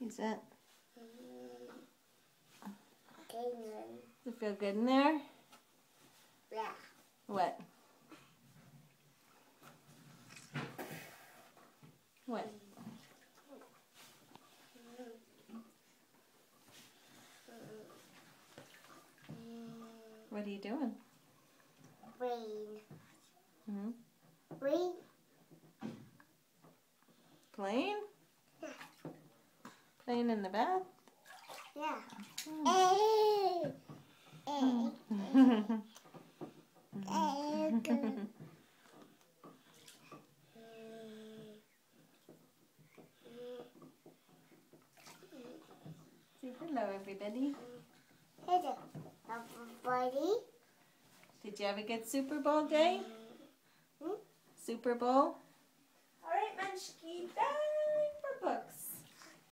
Is that? Does Does it feel good in there? Yeah. What? What? What are you doing? Rain. Hmm? Rain. Playing? Yeah. Playing in the bath? Yeah. Say hello, everybody. Hello, everybody. Did you have a good Super Bowl day? Super Bowl? All right, Munchkin, go.